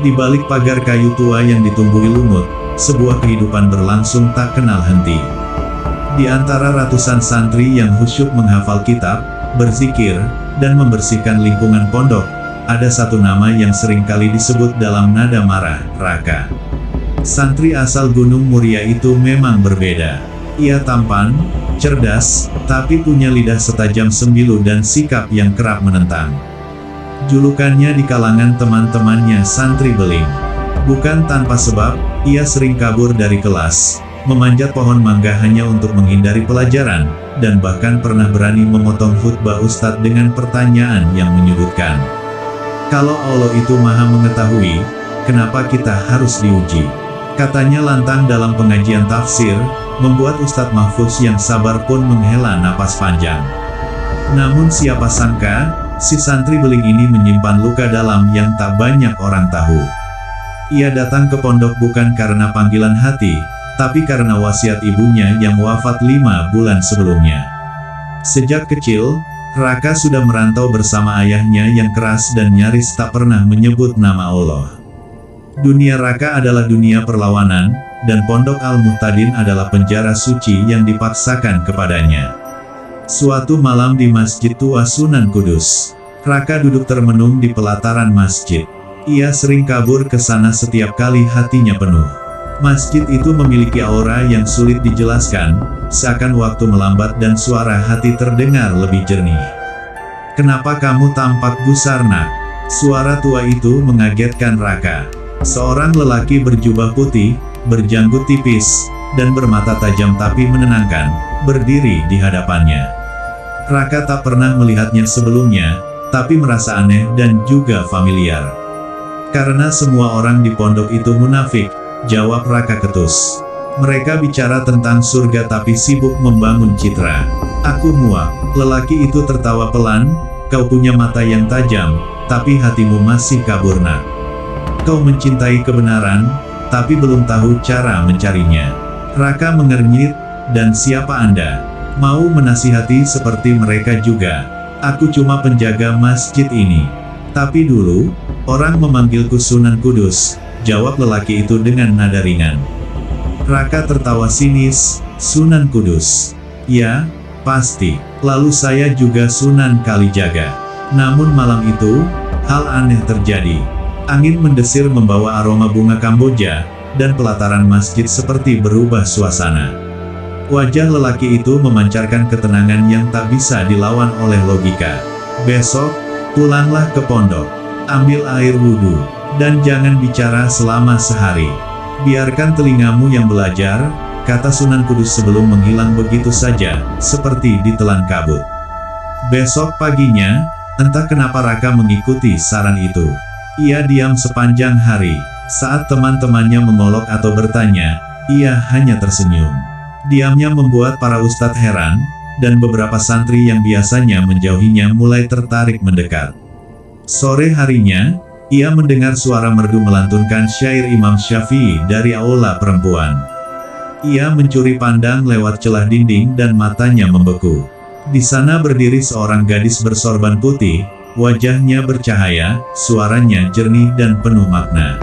Di balik pagar kayu tua yang ditumbuhi lumut, sebuah kehidupan berlangsung tak kenal henti. Di antara ratusan santri yang khusyuk menghafal kitab, berzikir, dan membersihkan lingkungan pondok, ada satu nama yang sering kali disebut dalam nada marah, Raka. Santri asal Gunung Muria itu memang berbeda. Ia tampan, cerdas, tapi punya lidah setajam sembilu dan sikap yang kerap menentang. Julukannya di kalangan teman-temannya santri beling. Bukan tanpa sebab, ia sering kabur dari kelas, memanjat pohon mangga hanya untuk menghindari pelajaran, dan bahkan pernah berani memotong khutbah ustadz dengan pertanyaan yang menyudutkan. Kalau Allah itu maha mengetahui, kenapa kita harus diuji? Katanya lantang dalam pengajian tafsir, membuat Ustadz Mahfuz yang sabar pun menghela napas panjang. Namun siapa sangka, si santri beling ini menyimpan luka dalam yang tak banyak orang tahu. Ia datang ke pondok bukan karena panggilan hati, tapi karena wasiat ibunya yang wafat 5 bulan sebelumnya. Sejak kecil, Raka sudah merantau bersama ayahnya yang keras dan nyaris tak pernah menyebut nama Allah. Dunia Raka adalah dunia perlawanan, dan Pondok Al-Muhtadin adalah penjara suci yang dipaksakan kepadanya. Suatu malam di Masjid Tua Sunan Kudus, Raka duduk termenung di pelataran masjid. Ia sering kabur ke sana setiap kali hatinya penuh. Masjid itu memiliki aura yang sulit dijelaskan, seakan waktu melambat dan suara hati terdengar lebih jernih. "Kenapa kamu tampak gusar, nak?" Suara tua itu mengagetkan Raka. Seorang lelaki berjubah putih, berjanggut tipis, dan bermata tajam tapi menenangkan, berdiri di hadapannya. Raka tak pernah melihatnya sebelumnya, tapi merasa aneh dan juga familiar. Karena semua orang di pondok itu munafik, jawab Raka ketus. Mereka bicara tentang surga tapi sibuk membangun citra. Aku muak. Lelaki itu tertawa pelan, kau punya mata yang tajam, tapi hatimu masih kabur, nak. Kau mencintai kebenaran, tapi belum tahu cara mencarinya. Raka mengernyit, dan siapa Anda? Mau menasihati seperti mereka juga? Aku cuma penjaga masjid ini. Tapi dulu, orang memanggilku Sunan Kudus, jawab lelaki itu dengan nada ringan. Raka tertawa sinis, Sunan Kudus. Ya, pasti. Lalu saya juga Sunan Kalijaga. Namun malam itu, hal aneh terjadi. Angin mendesir membawa aroma bunga Kamboja, dan pelataran masjid seperti berubah suasana. Wajah lelaki itu memancarkan ketenangan yang tak bisa dilawan oleh logika. Besok, pulanglah ke pondok, ambil air wudhu, dan jangan bicara selama sehari. Biarkan telingamu yang belajar, kata Sunan Kudus sebelum menghilang begitu saja, seperti ditelan kabut. Besok paginya, entah kenapa Raka mengikuti saran itu. Ia diam sepanjang hari. Saat teman-temannya mengolok atau bertanya, ia hanya tersenyum. Diamnya membuat para ustadz heran, dan beberapa santri yang biasanya menjauhinya mulai tertarik mendekat. Sore harinya, ia mendengar suara merdu melantunkan syair Imam Syafi'i dari aula perempuan. Ia mencuri pandang lewat celah dinding dan matanya membeku. Di sana berdiri seorang gadis bersorban putih, wajahnya bercahaya, suaranya jernih dan penuh makna.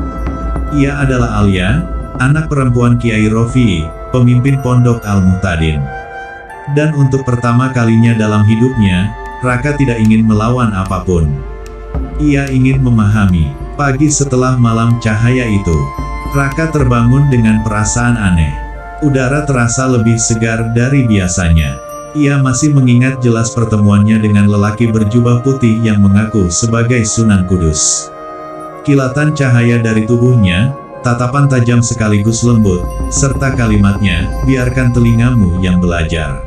Ia adalah Alia, anak perempuan Kiai Rofi, pemimpin Pondok Al-Muhtadin. Dan untuk pertama kalinya dalam hidupnya, Raka tidak ingin melawan apapun. Ia ingin memahami. Pagi setelah malam cahaya itu, Raka terbangun dengan perasaan aneh. Udara terasa lebih segar dari biasanya. Ia masih mengingat jelas pertemuannya dengan lelaki berjubah putih yang mengaku sebagai Sunan Kudus. Kilatan cahaya dari tubuhnya, tatapan tajam sekaligus lembut, serta kalimatnya, biarkan telingamu yang belajar.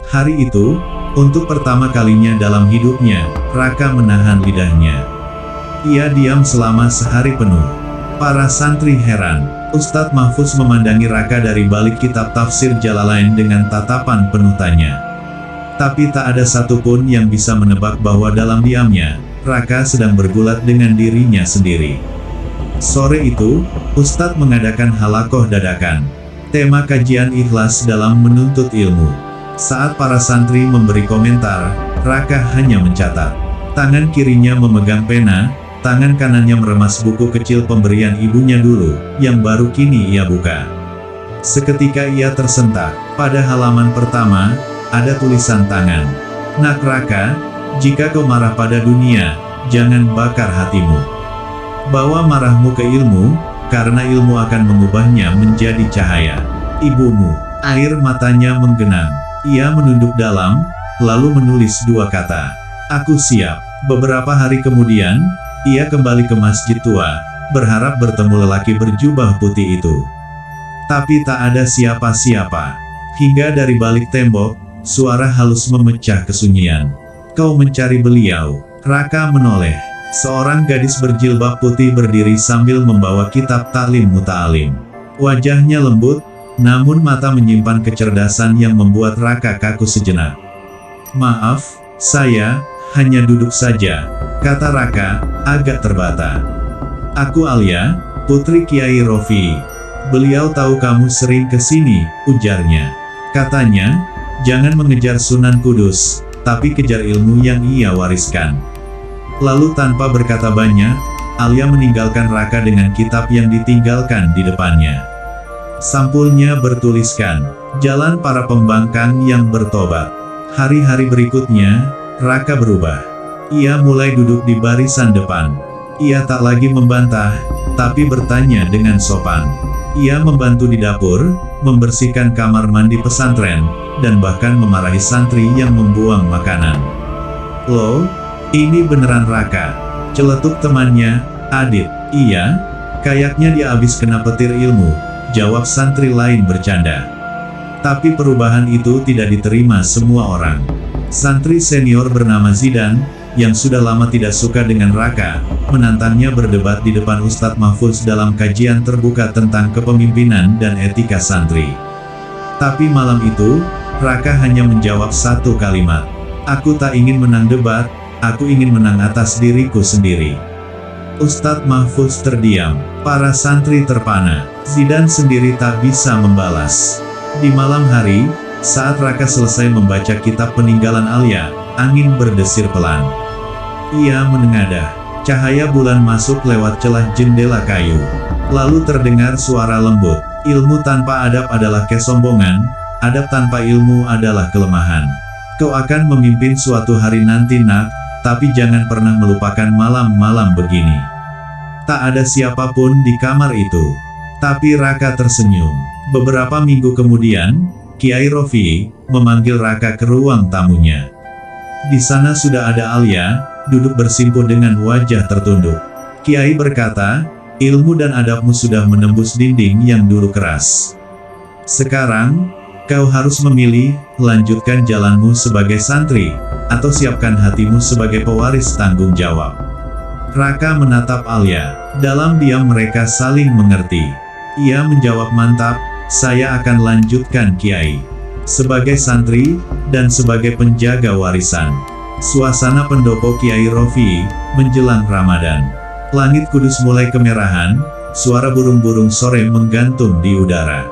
Hari itu, untuk pertama kalinya dalam hidupnya, Raka menahan lidahnya. Ia diam selama sehari penuh. Para santri heran. Ustadz Mahfuz memandangi Raka dari balik kitab tafsir Jalalain dengan tatapan penuh tanya. Tapi tak ada satupun yang bisa menebak bahwa dalam diamnya, Raka sedang bergulat dengan dirinya sendiri. Sore itu, Ustadz mengadakan halakoh dadakan. Tema kajian ikhlas dalam menuntut ilmu. Saat para santri memberi komentar, Raka hanya mencatat. Tangan kirinya memegang pena, Tangan kanannya meremas buku kecil pemberian ibunya dulu, yang baru kini ia buka. Seketika ia tersentak. Pada halaman pertama, ada tulisan tangan. Nak Raka, jika kau marah pada dunia, jangan bakar hatimu. Bawa marahmu ke ilmu, karena ilmu akan mengubahnya menjadi cahaya. Ibumu. Air matanya menggenang. Ia menunduk dalam, lalu menulis dua kata. Aku siap. Beberapa hari kemudian, ia kembali ke masjid tua, berharap bertemu lelaki berjubah putih itu. Tapi tak ada siapa-siapa. Hingga dari balik tembok, suara halus memecah kesunyian. Kau mencari beliau. Raka menoleh. Seorang gadis berjilbab putih berdiri sambil membawa kitab taklim muta'alim. Wajahnya lembut, namun mata menyimpan kecerdasan yang membuat Raka kaku sejenak. Maaf, saya hanya duduk saja, kata Raka, agak terbata. Aku Alia, putri Kiai Rofi. Beliau tahu kamu sering ke sini, ujarnya. Katanya, jangan mengejar Sunan Kudus, tapi kejar ilmu yang ia wariskan. Lalu tanpa berkata banyak, Alia meninggalkan Raka dengan kitab yang ditinggalkan di depannya. Sampulnya bertuliskan, Jalan Para Pembangkang yang Bertobat. Hari-hari berikutnya, Raka berubah. Ia mulai duduk di barisan depan. Ia tak lagi membantah, tapi bertanya dengan sopan. Ia membantu di dapur, membersihkan kamar mandi pesantren, dan bahkan memarahi santri yang membuang makanan. Loh, ini beneran Raka? Celetuk temannya, Adit. Iya, kayaknya dia habis kena petir ilmu, jawab santri lain bercanda. Tapi perubahan itu tidak diterima semua orang. Santri senior bernama Zidan, yang sudah lama tidak suka dengan Raka, menantangnya berdebat di depan Ustadz Mahfuz dalam kajian terbuka tentang kepemimpinan dan etika santri. Tapi malam itu, Raka hanya menjawab satu kalimat. Aku tak ingin menang debat, aku ingin menang atas diriku sendiri. Ustadz Mahfuz terdiam, para santri terpana. Zidan sendiri tak bisa membalas. Di malam hari, saat Raka selesai membaca kitab peninggalan Alia, angin berdesir pelan. Ia menengadah. Cahaya bulan masuk lewat celah jendela kayu. Lalu terdengar suara lembut. Ilmu tanpa adab adalah kesombongan, adab tanpa ilmu adalah kelemahan. Kau akan memimpin suatu hari nanti nak, tapi jangan pernah melupakan malam-malam begini. Tak ada siapapun di kamar itu. Tapi Raka tersenyum. Beberapa minggu kemudian, Kiai Rofi memanggil Raka ke ruang tamunya. Di sana sudah ada Alia, duduk bersimpuh dengan wajah tertunduk. Kiai berkata, ilmu dan adabmu sudah menembus dinding yang dulu keras. Sekarang, kau harus memilih, lanjutkan jalanmu sebagai santri, atau siapkan hatimu sebagai pewaris tanggung jawab. Raka menatap Alia. Dalam diam mereka saling mengerti. Ia menjawab mantap, saya akan lanjutkan Kiai. Sebagai santri, dan sebagai penjaga warisan. Suasana pendopo Kiai Rofi, menjelang Ramadan. Langit Kudus mulai kemerahan, suara burung-burung sore menggantung di udara.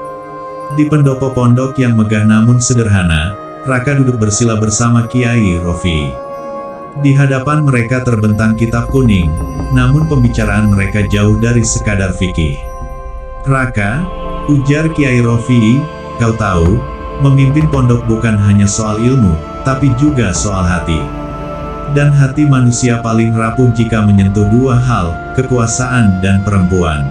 Di pendopo pondok yang megah namun sederhana, Raka duduk bersila bersama Kiai Rofi. Di hadapan mereka terbentang kitab kuning, namun pembicaraan mereka jauh dari sekadar fikih. Raka, ujar Kiai Rofi, kau tahu, memimpin pondok bukan hanya soal ilmu, tapi juga soal hati. Dan hati manusia paling rapuh jika menyentuh dua hal, kekuasaan dan perempuan.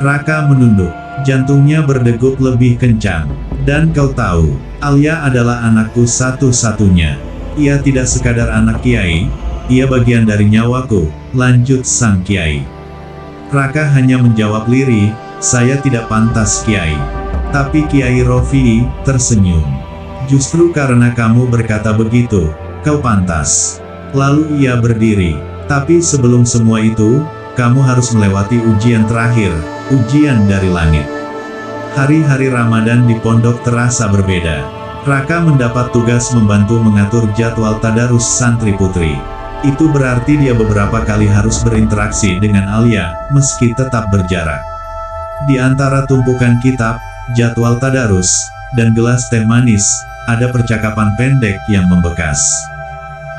Raka menunduk, jantungnya berdegup lebih kencang. Dan kau tahu, Alia adalah anakku satu-satunya. Ia tidak sekadar anak Kiai, ia bagian dari nyawaku, lanjut sang Kiai. Raka hanya menjawab lirih, saya tidak pantas Kiai. Tapi Kiai Rofi tersenyum. Justru karena kamu berkata begitu, kau pantas. Lalu ia berdiri. Tapi sebelum semua itu, kamu harus melewati ujian terakhir, ujian dari langit. Hari-hari Ramadan di pondok terasa berbeda. Raka mendapat tugas membantu mengatur jadwal tadarus santri putri. Itu berarti dia beberapa kali harus berinteraksi dengan Alia, meski tetap berjarak. Di antara tumpukan kitab, jadwal tadarus, dan gelas teh manis, ada percakapan pendek yang membekas.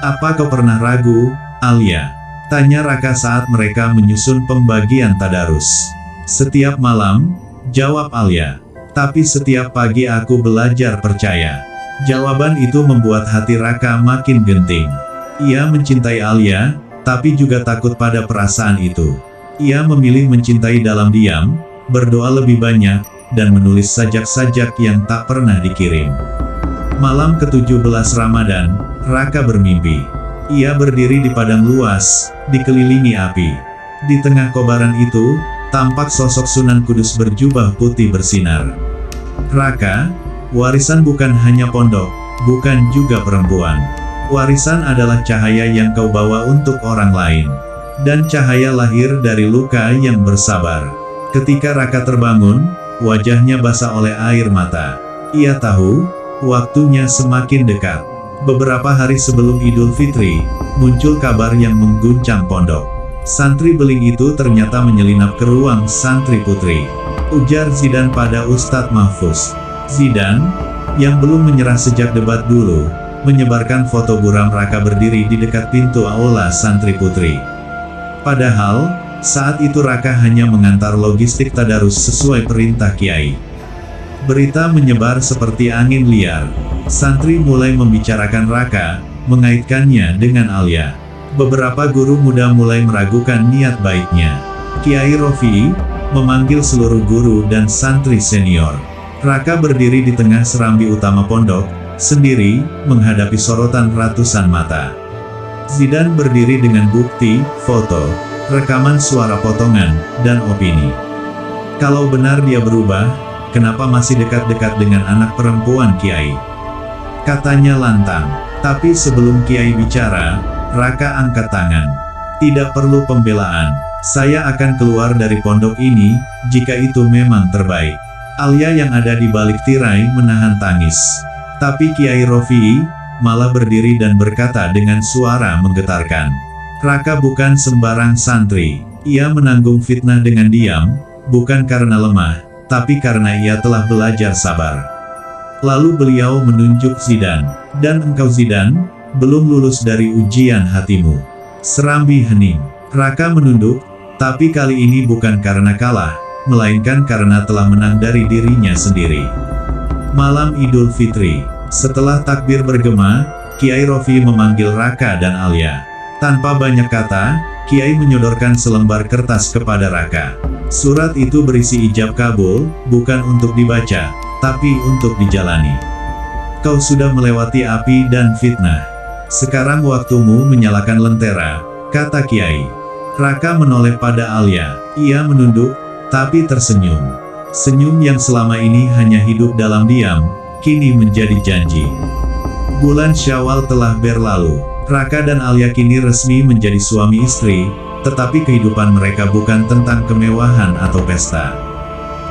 Apa kau pernah ragu, Alia? Tanya Raka saat mereka menyusun pembagian tadarus. Setiap malam, jawab Alia. Tapi setiap pagi aku belajar percaya. Jawaban itu membuat hati Raka makin genting. Ia mencintai Alia, tapi juga takut pada perasaan itu. Ia memilih mencintai dalam diam, berdoa lebih banyak, dan menulis sajak-sajak yang tak pernah dikirim. Malam ke-17 Ramadan, Raka bermimpi. Ia berdiri di padang luas, dikelilingi api. Di tengah kobaran itu, tampak sosok Sunan Kudus berjubah putih bersinar. Raka, warisan bukan hanya pondok, bukan juga perempuan. Warisan adalah cahaya yang kau bawa untuk orang lain. Dan cahaya lahir dari luka yang bersabar. Ketika Raka terbangun, wajahnya basah oleh air mata. Ia tahu, waktunya semakin dekat. Beberapa hari sebelum Idul Fitri, muncul kabar yang mengguncang pondok. Santri beling itu ternyata menyelinap ke ruang santri putri. Ujar Zidan pada Ustadz Mahfuz. Zidan, yang belum menyerah sejak debat dulu, menyebarkan foto buram Raka berdiri di dekat pintu aula santri putri. Padahal, saat itu Raka hanya mengantar logistik tadarus sesuai perintah Kiai. Berita menyebar seperti angin liar. Santri mulai membicarakan Raka, mengaitkannya dengan Alia. Beberapa guru muda mulai meragukan niat baiknya. Kiai Rofi memanggil seluruh guru dan santri senior. Raka berdiri di tengah serambi utama pondok, sendiri, menghadapi sorotan ratusan mata. Zidan berdiri dengan bukti, foto, rekaman suara potongan, dan opini. Kalau benar dia berubah, kenapa masih dekat-dekat dengan anak perempuan Kiai? Katanya lantang. Tapi sebelum Kiai bicara, Raka angkat tangan. Tidak perlu pembelaan. Saya akan keluar dari pondok ini, jika itu memang terbaik. Alia yang ada di balik tirai menahan tangis. Tapi Kiai Rofi malah berdiri dan berkata dengan suara menggetarkan. Raka bukan sembarang santri. Ia menanggung fitnah dengan diam, bukan karena lemah, tapi karena ia telah belajar sabar. Lalu beliau menunjuk Zidan. Dan engkau Zidan, belum lulus dari ujian hatimu. Serambi hening. Raka menunduk, tapi kali ini bukan karena kalah, melainkan karena telah menang dari dirinya sendiri. Malam Idul Fitri. Setelah takbir bergema, Kiai Rofi memanggil Raka dan Alia. Tanpa banyak kata, Kiai menyodorkan selembar kertas kepada Raka. Surat itu berisi ijab kabul, bukan untuk dibaca, tapi untuk dijalani. Kau sudah melewati api dan fitnah. Sekarang waktumu menyalakan lentera, kata Kiai. Raka menoleh pada Alia. Ia menunduk, tapi tersenyum. Senyum yang selama ini hanya hidup dalam diam, kini menjadi janji. Bulan Syawal telah berlalu. Raka dan Alia kini resmi menjadi suami istri, tetapi kehidupan mereka bukan tentang kemewahan atau pesta.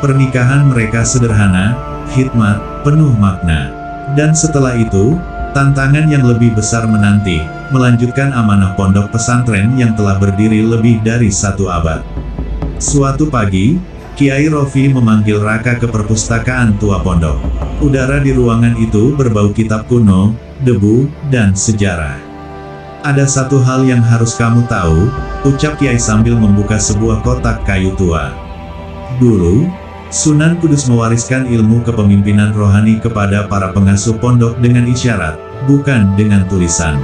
Pernikahan mereka sederhana, hikmat, penuh makna. Dan setelah itu, tantangan yang lebih besar menanti, melanjutkan amanah pondok pesantren yang telah berdiri lebih dari 1 abad. Suatu pagi, Kiai Rofi memanggil Raka ke perpustakaan tua pondok. Udara di ruangan itu berbau kitab kuno, debu, dan sejarah. Ada satu hal yang harus kamu tahu, ucap Kiai sambil membuka sebuah kotak kayu tua. Dulu, Sunan Kudus mewariskan ilmu kepemimpinan rohani kepada para pengasuh pondok dengan isyarat, bukan dengan tulisan.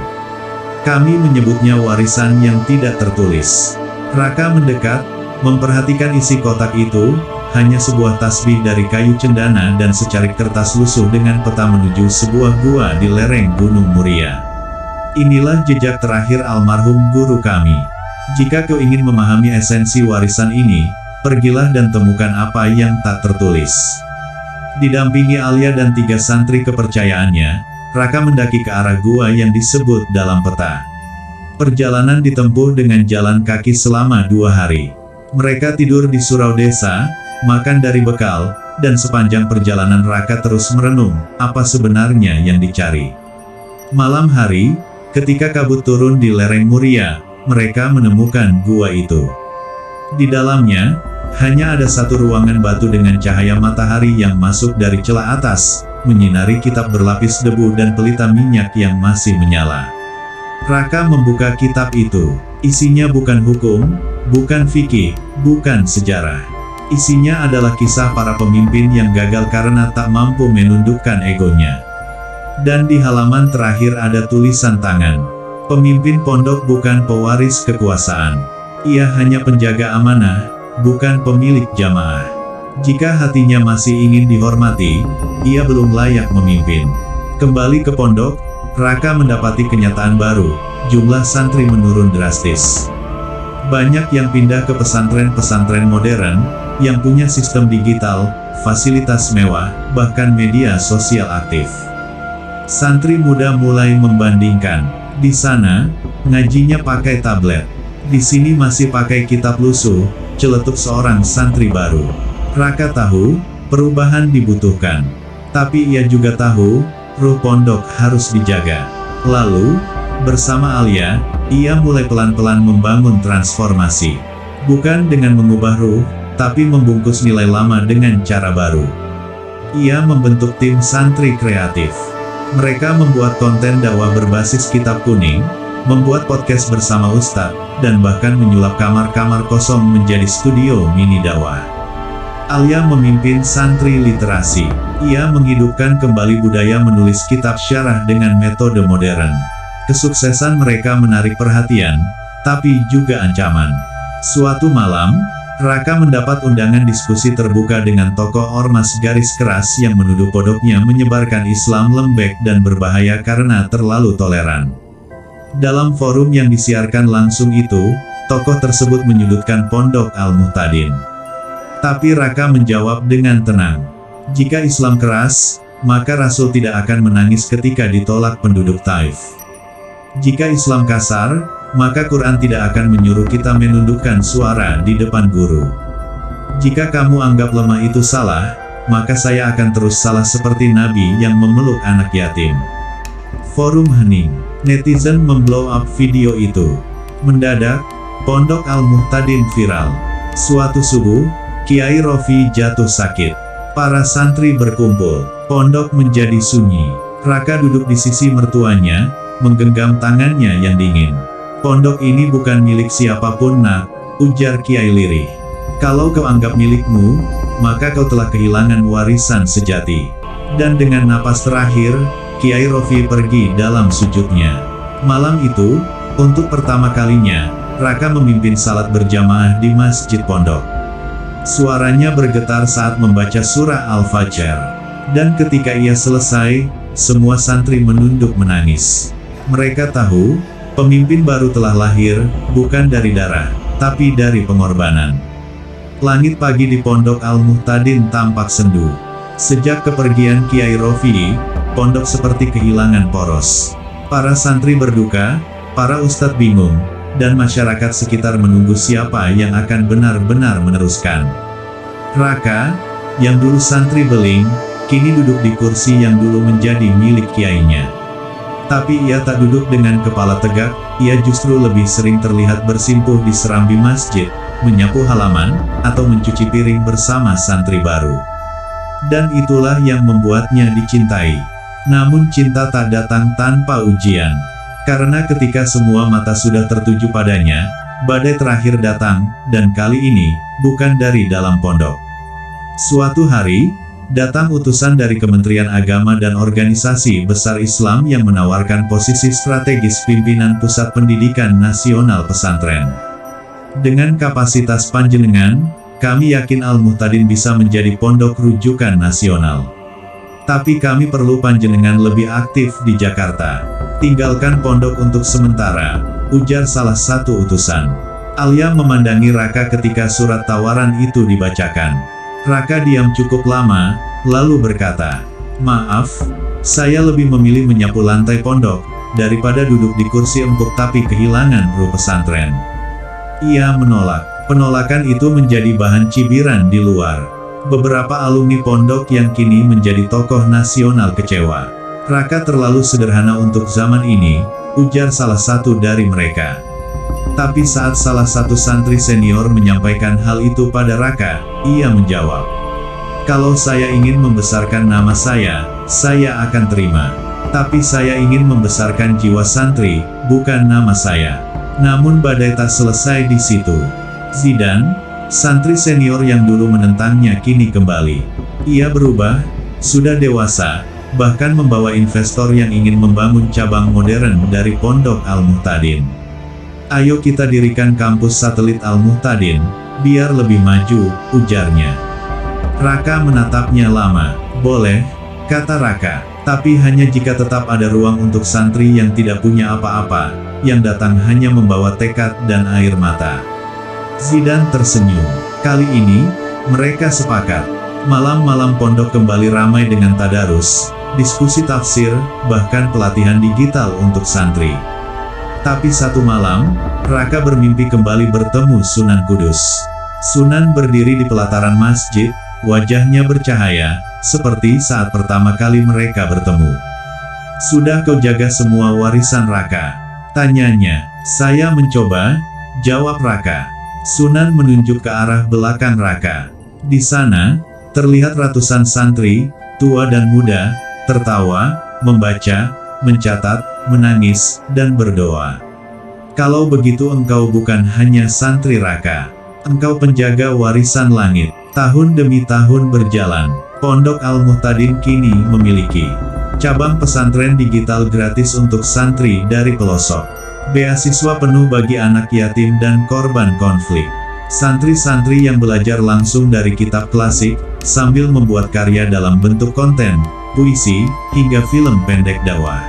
Kami menyebutnya warisan yang tidak tertulis. Raka mendekat, memperhatikan isi kotak itu, hanya sebuah tasbih dari kayu cendana dan secarik kertas lusuh dengan peta menuju sebuah gua di lereng Gunung Muria. Inilah jejak terakhir almarhum guru kami. Jika kau ingin memahami esensi warisan ini, pergilah dan temukan apa yang tak tertulis. Didampingi Alia dan 3 santri kepercayaannya, Raka mendaki ke arah gua yang disebut dalam peta. Perjalanan ditempuh dengan jalan kaki selama 2 hari. Mereka tidur di surau desa, makan dari bekal, dan sepanjang perjalanan Raka terus merenung, apa sebenarnya yang dicari. Malam hari, ketika kabut turun di lereng Muria, mereka menemukan gua itu. Di dalamnya, hanya ada satu ruangan batu dengan cahaya matahari yang masuk dari celah atas, menyinari kitab berlapis debu dan pelita minyak yang masih menyala. Raka membuka kitab itu. Isinya bukan hukum, bukan fikih, bukan sejarah. Isinya adalah kisah para pemimpin yang gagal karena tak mampu menundukkan egonya. Dan di halaman terakhir ada tulisan tangan. Pemimpin pondok bukan pewaris kekuasaan. Ia hanya penjaga amanah, bukan pemilik jamaah. Jika hatinya masih ingin dihormati, ia belum layak memimpin. Kembali ke pondok, Raka mendapati kenyataan baru, jumlah santri menurun drastis. Banyak yang pindah ke pesantren-pesantren modern, yang punya sistem digital, fasilitas mewah, bahkan media sosial aktif. Santri muda mulai membandingkan. Di sana, ngajinya pakai tablet. Di sini masih pakai kitab lusuh, celetuk seorang santri baru. Raka tahu, perubahan dibutuhkan. Tapi ia juga tahu, ruh pondok harus dijaga. Lalu, bersama Alia, ia mulai pelan-pelan membangun transformasi. Bukan dengan mengubah ruh, tapi membungkus nilai lama dengan cara baru. Ia membentuk tim santri kreatif. Mereka membuat konten dakwah berbasis kitab kuning, membuat podcast bersama ustadz, dan bahkan menyulap kamar-kamar kosong menjadi studio mini dakwah. Alia memimpin santri literasi. Ia menghidupkan kembali budaya menulis kitab syarah dengan metode modern. Kesuksesan mereka menarik perhatian, tapi juga ancaman. Suatu malam, Raka mendapat undangan diskusi terbuka dengan tokoh ormas garis keras yang menuduh pondoknya menyebarkan Islam lembek dan berbahaya karena terlalu toleran. Dalam forum yang disiarkan langsung itu, tokoh tersebut menyudutkan pondok Al-Muhtadin. Tapi Raka menjawab dengan tenang. Jika Islam keras, maka Rasul tidak akan menangis ketika ditolak penduduk Taif. Jika Islam kasar, maka Quran tidak akan menyuruh kita menundukkan suara di depan guru. Jika kamu anggap lemah itu salah, maka saya akan terus salah seperti Nabi yang memeluk anak yatim. Forum hening. Netizen memblow up video itu. Mendadak, pondok Al-Muhtadin viral. Suatu subuh, Kiai Rofi jatuh sakit. Para santri berkumpul. Pondok menjadi sunyi. Raka duduk di sisi mertuanya, menggenggam tangannya yang dingin. Pondok ini bukan milik siapapun nak, ujar Kiai lirih. Kalau kau anggap milikmu, maka kau telah kehilangan warisan sejati. Dan dengan napas terakhir, Kiai Rofi pergi dalam sujudnya. Malam itu, untuk pertama kalinya, Raka memimpin salat berjamaah di masjid pondok. Suaranya bergetar saat membaca surah Al-Fajr. Dan ketika ia selesai, semua santri menunduk menangis. Mereka tahu, pemimpin baru telah lahir, bukan dari darah, tapi dari pengorbanan. Langit pagi di pondok Al-Muhtadin tampak sendu. Sejak kepergian Kiai Rofi, pondok seperti kehilangan poros. Para santri berduka, para ustadz bingung, dan masyarakat sekitar menunggu siapa yang akan benar-benar meneruskan. Raka, yang dulu santri beling, kini duduk di kursi yang dulu menjadi milik kiainya. Tapi ia tak duduk dengan kepala tegak, ia justru lebih sering terlihat bersimpuh di serambi masjid, menyapu halaman, atau mencuci piring bersama santri baru. Dan itulah yang membuatnya dicintai. Namun cinta tak datang tanpa ujian. Karena ketika semua mata sudah tertuju padanya, badai terakhir datang, dan kali ini, bukan dari dalam pondok. Suatu hari, datang utusan dari Kementerian Agama dan organisasi besar Islam yang menawarkan posisi strategis pimpinan Pusat Pendidikan Nasional Pesantren. Dengan kapasitas panjenengan, kami yakin Al-Muhtadin bisa menjadi pondok rujukan nasional. Tapi kami perlu panjenengan lebih aktif di Jakarta. Tinggalkan pondok untuk sementara, ujar salah satu utusan. Alia memandangi Raka ketika surat tawaran itu dibacakan. Raka diam cukup lama, lalu berkata, "Maaf, saya lebih memilih menyapu lantai pondok, daripada duduk di kursi empuk tapi kehilangan ruh pesantren." Ia menolak. Penolakan itu menjadi bahan cibiran di luar. Beberapa alumni pondok yang kini menjadi tokoh nasional kecewa. Raka terlalu sederhana untuk zaman ini, ujar salah satu dari mereka. Tapi saat salah satu santri senior menyampaikan hal itu pada Raka, ia menjawab, "Kalau saya ingin membesarkan nama saya akan terima. Tapi saya ingin membesarkan jiwa santri, bukan nama saya. Namun badai tak selesai di situ. Zidan, santri senior yang dulu menentangnya kini kembali. Ia berubah, sudah dewasa, bahkan membawa investor yang ingin membangun cabang modern dari Pondok Al-Muhtadin. Ayo kita dirikan kampus satelit Al-Muhtadin, biar lebih maju, ujarnya. Raka menatapnya lama. Boleh, kata Raka, tapi hanya jika tetap ada ruang untuk santri yang tidak punya apa-apa, yang datang hanya membawa tekad dan air mata. Zidan tersenyum. Kali ini, mereka sepakat. Malam-malam pondok kembali ramai dengan tadarus, diskusi tafsir, bahkan pelatihan digital untuk santri. Tapi satu malam, Raka bermimpi kembali bertemu Sunan Kudus. Sunan berdiri di pelataran masjid, wajahnya bercahaya, seperti saat pertama kali mereka bertemu. "Sudah kau jaga semua warisan Raka?" tanyanya. "Saya mencoba," jawab Raka. Sunan menunjuk ke arah belakang Raka. Di sana, terlihat ratusan santri, tua dan muda, tertawa, membaca, mencatat, menangis, dan berdoa. "Kalau begitu engkau bukan hanya santri Raka. Engkau penjaga warisan langit." Tahun demi tahun berjalan, Pondok Al-Muhtadin kini memiliki cabang pesantren digital gratis untuk santri dari pelosok, beasiswa penuh bagi anak yatim dan korban konflik, santri-santri yang belajar langsung dari kitab klasik, sambil membuat karya dalam bentuk konten, puisi, hingga film pendek dakwah.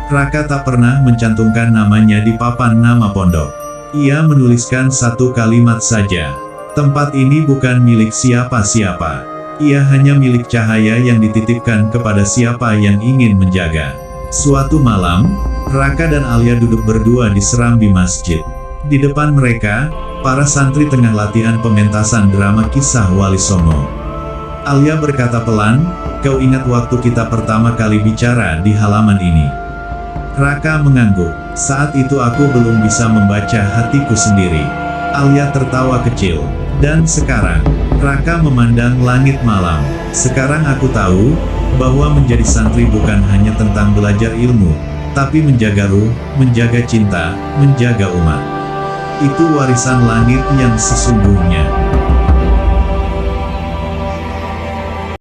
Raka tak pernah mencantumkan namanya di papan nama pondok. Ia menuliskan satu kalimat saja. "Tempat ini bukan milik siapa-siapa. Ia hanya milik cahaya yang dititipkan kepada siapa yang ingin menjaga." Suatu malam, Raka dan Alia duduk berdua di serambi masjid. Di depan mereka, para santri tengah latihan pementasan drama kisah Wali Songo. Alia berkata pelan, "Kau ingat waktu kita pertama kali bicara di halaman ini?" Raka mengangguk. "Saat itu aku belum bisa membaca hatiku sendiri." Alia tertawa kecil. "Dan sekarang?" Raka memandang langit malam. "Sekarang aku tahu, bahwa menjadi santri bukan hanya tentang belajar ilmu, tapi menjaga ruh, menjaga cinta, menjaga umat. Itu warisan langit yang sesungguhnya."